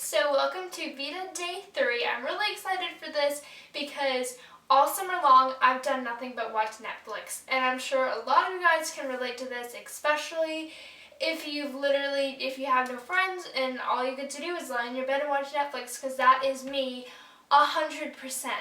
So welcome to VEDA Day 3. I'm really excited for this because all summer long I've done nothing but watch Netflix. And I'm sure a lot of you guys can relate to this, especially if you have no friends and all you get to do is lie in your bed and watch Netflix, because that is me 100%.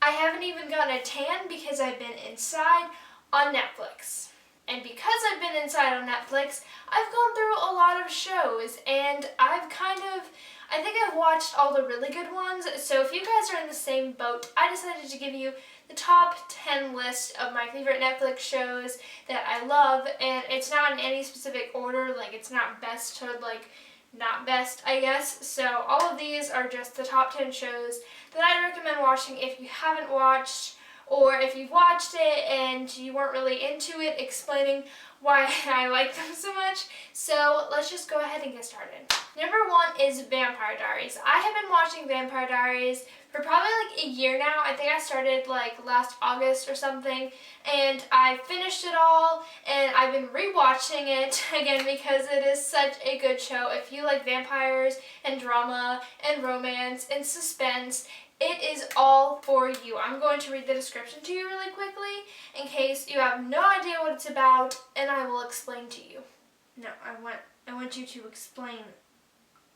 I haven't even gotten a tan because I've been inside on Netflix. And because I've been inside on Netflix, I've gone through a lot of shows, and I think I've watched all the really good ones. So if you guys are in the same boat, I decided to give you the top 10 list of my favorite Netflix shows that I love, and it's not in any specific order, like it's not best to not best, I guess. So all of these are just the top 10 shows that I recommend watching if you haven't watched, or if you've watched it and you weren't really into it, explaining why I like them so much. So let's just go ahead and get started. Number 1 is Vampire Diaries. I have been watching Vampire Diaries for probably like a year now. I think I started like last August or something, and I finished it all, and I've been rewatching it again because it is such a good show. If you like vampires and drama and romance and suspense, it is all for you. I'm going to read the description to you really quickly in case you have no idea what it's about, and I will explain to you. No, I want you to explain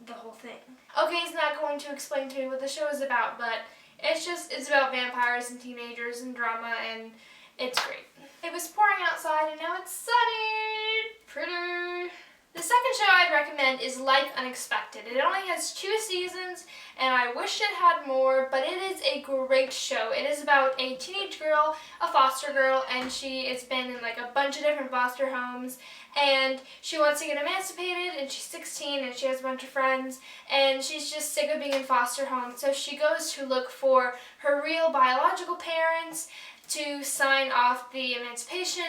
the whole thing. Okay, he's not going to explain to me what the show is about, but it's about vampires and teenagers and drama, and it's great. It was pouring outside and now it's sunny. Pretty. The second show I'd recommend is Life Unexpected. It only has 2 seasons, and I wish it had more, but it is a great show. It is about a teenage girl, a foster girl, and she has been in like a bunch of different foster homes, and she wants to get emancipated, and she's 16, and she has a bunch of friends, and she's just sick of being in foster homes, so she goes to look for her real biological parents to sign off the emancipation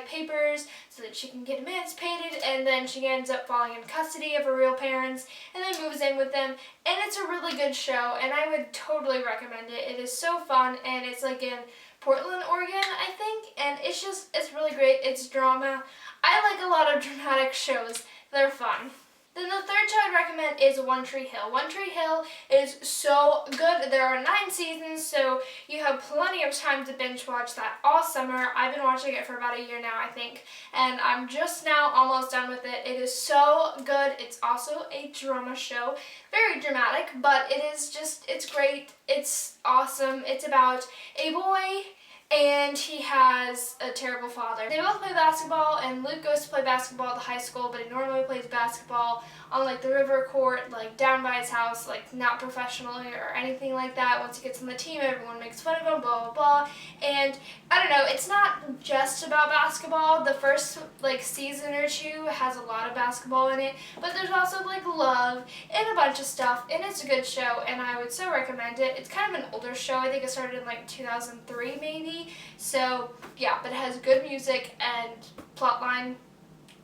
papers so that she can get emancipated, and then she ends up falling in custody of her real parents and then moves in with them. And it's a really good show, and I would totally recommend it. It is so fun, and it's like in Portland, Oregon, I think, and it's really great. It's drama. I like a lot of dramatic shows. They're fun. Then the third show I'd recommend is One Tree Hill. One Tree Hill is so good. There are 9 seasons, so you have plenty of time to binge watch that all summer. I've been watching it for about a year now, I think, and I'm just now almost done with it. It is so good. It's also a drama show. Very dramatic, but it's great. It's awesome. It's about a boy, and he has a terrible father. They both play basketball, and Luke goes to play basketball at the high school, but he normally plays basketball on like the river court, like down by his house, like not professionally or anything like that. Once he gets on the team, everyone makes fun of him, blah, blah, blah. And I don't know, it's not just about basketball. The first season or 2 has a lot of basketball in it, but there's also like love and a bunch of stuff, and it's a good show, and I would so recommend it. It's kind of an older show. I think it started in like 2003 maybe. So yeah, but it has good music and plotline.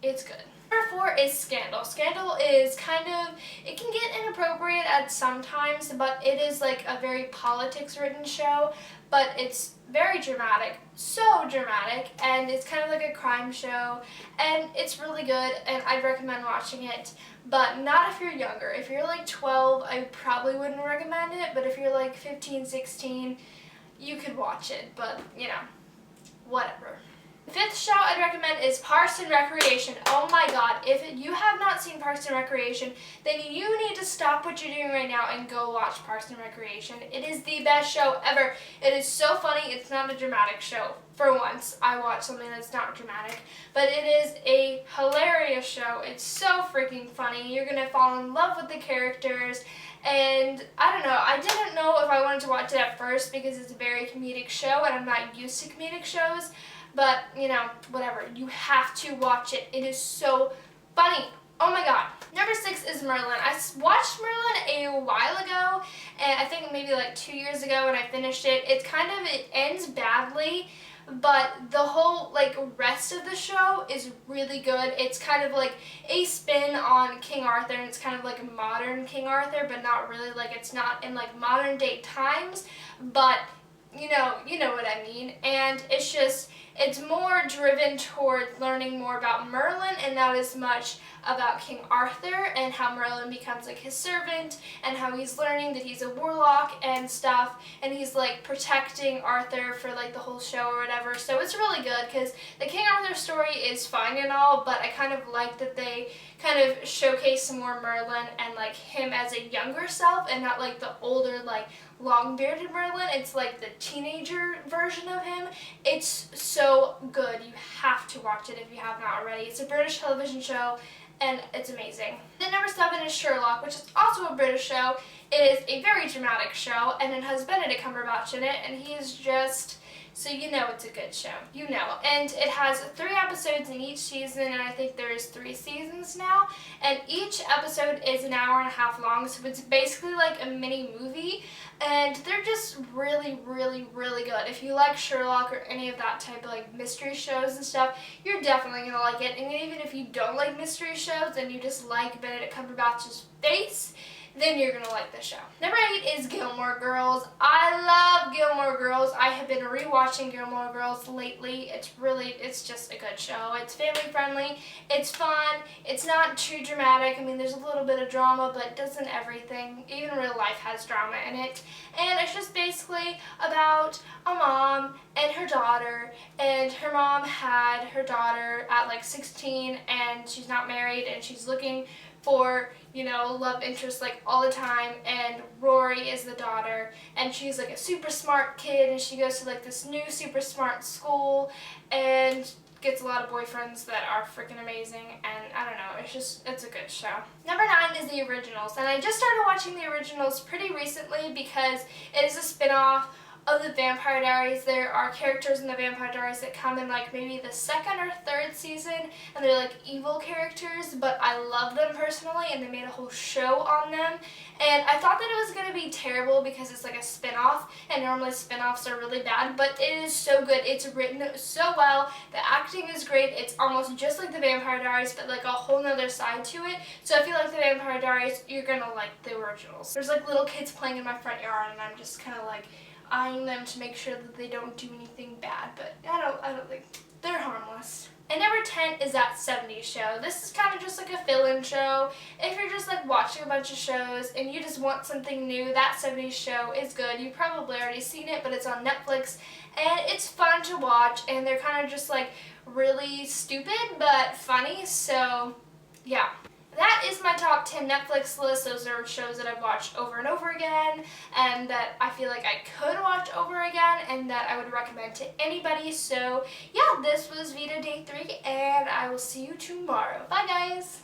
It's good. Number 4 is Scandal. Scandal is it can get inappropriate at some times, but it is like a very politics-ridden show, but it's very dramatic, so dramatic, and it's kind of like a crime show, and it's really good, and I'd recommend watching it, but not if you're younger. If you're like 12, I probably wouldn't recommend it, but if you're like 15, 16, you could watch it, but whatever. The 5th show I'd recommend is Parks and Recreation. Oh my god, if you have not seen Parks and Recreation, then you need to stop what you're doing right now and go watch Parks and Recreation. It is the best show ever. It is so funny. It's not a dramatic show. For once, I watched something that's not dramatic, but it is a hilarious show. It's so freaking funny. You're gonna fall in love with the characters. And I don't know, I didn't know if I wanted to watch it at first because it's a very comedic show and I'm not used to comedic shows, but whatever, you have to watch it. It is so funny. Oh my god. Number 6 is Merlin. I watched Merlin a while ago, and I think maybe like 2 years ago, and I finished it. It ends badly, but the whole rest of the show is really good. It's kind of like a spin on King Arthur, and it's kind of like modern King Arthur, but not really. It's not in modern day times, but you know what I mean. And it's more driven toward learning more about Merlin and not as much about King Arthur and how Merlin becomes like his servant and how he's learning that he's a warlock and stuff, and he's like protecting Arthur for like the whole show or whatever. So it's really good because the King Arthur story is fine and all, but I kind of like that they kind of showcase some more Merlin and like him as a younger self and not like the older like long-bearded Merlin. It's like the teenager version of him. It's so good. You have to watch it if you have not already. It's a British television show and it's amazing. Then number 7 is Sherlock, which is also a British show. It is a very dramatic show and it has Benedict Cumberbatch in it, and he is just, so you know it's a good show. You know. And it has 3 episodes in each season, and I think there's 3 seasons now. And each episode is an hour and a half long, so it's basically like a mini movie. And they're just really, really, really good. If you like Sherlock or any of that type of like mystery shows and stuff, you're definitely going to like it. And even if you don't like mystery shows and you just like Benedict Cumberbatch's face, then you're going to like the show. Number 8 is Gilmore Girls. I love Gilmore Girls. I have been rewatching Gilmore Girls lately. It's just a good show. It's family friendly. It's fun. It's not too dramatic. I mean, there's a little bit of drama, but it doesn't everything. Even real life has drama in it. And it's just basically about a mom and her daughter. And her mom had her daughter at like 16, and she's not married, and she's looking for, love interest like all the time, and Rory is the daughter, and she's like a super smart kid, and she goes to like this new super smart school and gets a lot of boyfriends that are freaking amazing, and I don't know, it's a good show. Number 9 is The Originals, and I just started watching The Originals pretty recently because it is a spin-off of the Vampire Diaries. There are characters in the Vampire Diaries that come in like maybe the 2nd or 3rd season, and they're like evil characters, but I love them personally, and they made a whole show on them. And I thought that it was going to be terrible because it's like a spin-off, and normally spin-offs are really bad, but it is so good. It's written so well. The acting is great. It's almost just like the Vampire Diaries, but like a whole nother side to it. So if you like the Vampire Diaries, you're going to like The Originals. There's like little kids playing in my front yard, and I'm just kind of like eyeing them to make sure that they don't do anything bad, but I don't think they're harmless. And number 10 is That 70s Show. This is kind of just like a fill-in show. If you're just like watching a bunch of shows and you just want something new, That 70s Show is good. You've probably already seen it, but it's on Netflix, and it's fun to watch, and they're kind of just like really stupid but funny, so yeah. That is my top 10 Netflix list. Those are shows that I've watched over and over again, and that I feel like I could watch over again, and that I would recommend to anybody. So yeah, this was VEDA Day 3, and I will see you tomorrow. Bye guys!